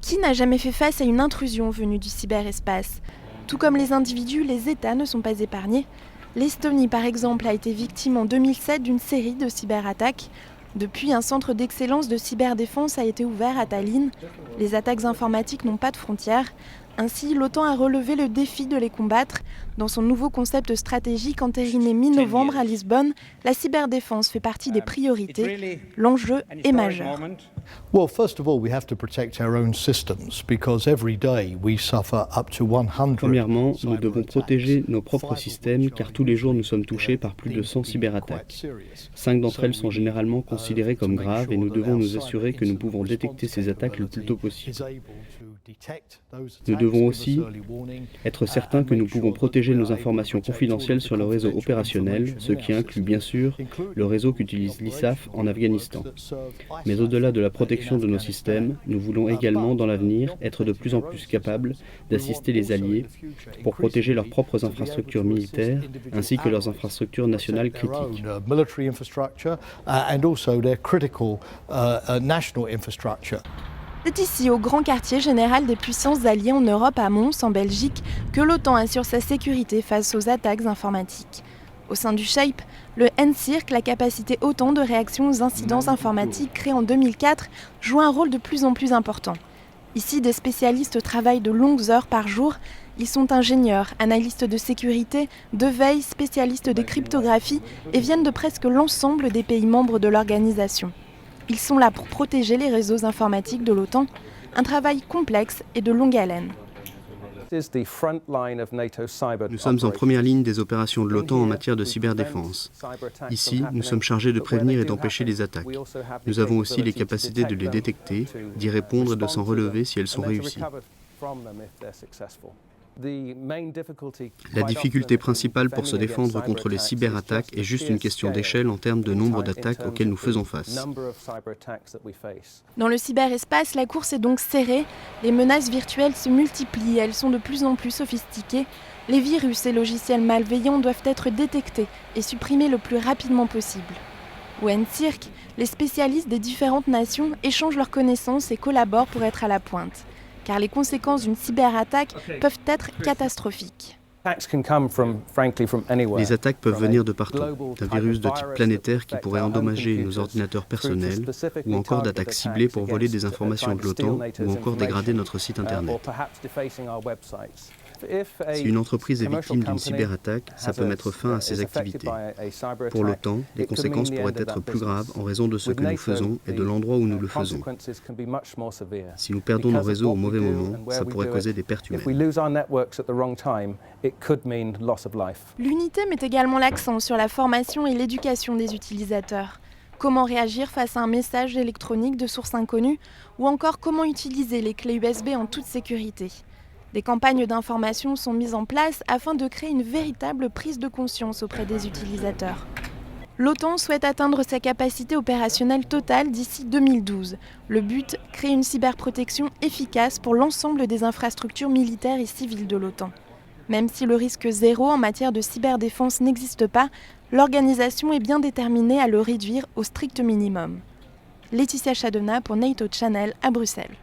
Qui n'a jamais fait face à une intrusion venue du cyberespace ? Tout comme les individus, les États ne sont pas épargnés. L'Estonie, par exemple, a été victime en 2007 d'une série de cyberattaques. Depuis, un centre d'excellence de cyberdéfense a été ouvert à Tallinn. Les attaques informatiques n'ont pas de frontières. Ainsi, l'OTAN a relevé le défi de les combattre. Dans son nouveau concept stratégique entériné mi-novembre à Lisbonne, la cyberdéfense fait partie des priorités. L'enjeu est majeur. Well, first of all, we have to protect our own systems because every day we suffer up to 100. Premièrement, nous devons protéger nos propres systèmes car tous les jours nous sommes touchés par plus de 100 cyberattaques. 5 d'entre elles sont généralement considérées comme graves et nous devons nous assurer que nous pouvons détecter ces attaques le plus tôt possible. Nous devons aussi être certains que nous pouvons protéger nos informations confidentielles sur le réseau opérationnel, ce qui inclut bien sûr le réseau qu'utilise l'ISAF en Afghanistan. Mais au-delà de la protection de nos systèmes, nous voulons également, dans l'avenir, être de plus en plus capables d'assister les alliés pour protéger leurs propres infrastructures militaires ainsi que leurs infrastructures nationales critiques. C'est ici, au grand quartier général des puissances alliées en Europe, à Mons, en Belgique, que l'OTAN assure sa sécurité face aux attaques informatiques. Au sein du SHAPE, le NCIRC, la capacité OTAN de réaction aux incidents informatiques créée en 2004, joue un rôle de plus en plus important. Ici, des spécialistes travaillent de longues heures par jour. Ils sont ingénieurs, analystes de sécurité, de veille, spécialistes des cryptographies et viennent de presque l'ensemble des pays membres de l'organisation. Ils sont là pour protéger les réseaux informatiques de l'OTAN, un travail complexe et de longue haleine. Nous sommes en première ligne des opérations de l'OTAN en matière de cyberdéfense. Ici, nous sommes chargés de prévenir et d'empêcher les attaques. Nous avons aussi les capacités de les détecter, d'y répondre et de s'en relever si elles sont réussies. La difficulté principale pour se défendre contre les cyberattaques est juste une question d'échelle en termes de nombre d'attaques auxquelles nous faisons face. Dans le cyberespace, la course est donc serrée. Les menaces virtuelles se multiplient, elles sont de plus en plus sophistiquées. Les virus et logiciels malveillants doivent être détectés et supprimés le plus rapidement possible. Au NCIRC, les spécialistes des différentes nations échangent leurs connaissances et collaborent pour être à la pointe. Car les conséquences d'une cyberattaque peuvent être catastrophiques. Les attaques peuvent venir de partout, d'un virus de type planétaire qui pourrait endommager nos ordinateurs personnels, ou encore d'attaques ciblées pour voler des informations de l'OTAN, ou encore dégrader notre site internet. Si une entreprise est victime d'une cyberattaque, ça peut mettre fin à ses activités. Pour l'OTAN, les conséquences pourraient être plus graves en raison de ce que nous faisons et de l'endroit où nous le faisons. Si nous perdons nos réseaux au mauvais moment, ça pourrait causer des pertes humaines. L'unité met également l'accent sur la formation et l'éducation des utilisateurs. Comment réagir face à un message électronique de source inconnue ou encore comment utiliser les clés USB en toute sécurité. Des campagnes d'information sont mises en place afin de créer une véritable prise de conscience auprès des utilisateurs. L'OTAN souhaite atteindre sa capacité opérationnelle totale d'ici 2012. Le but, créer une cyberprotection efficace pour l'ensemble des infrastructures militaires et civiles de l'OTAN. Même si le risque zéro en matière de cyberdéfense n'existe pas, l'organisation est bien déterminée à le réduire au strict minimum. Laetitia Chadona pour NATO Channel à Bruxelles.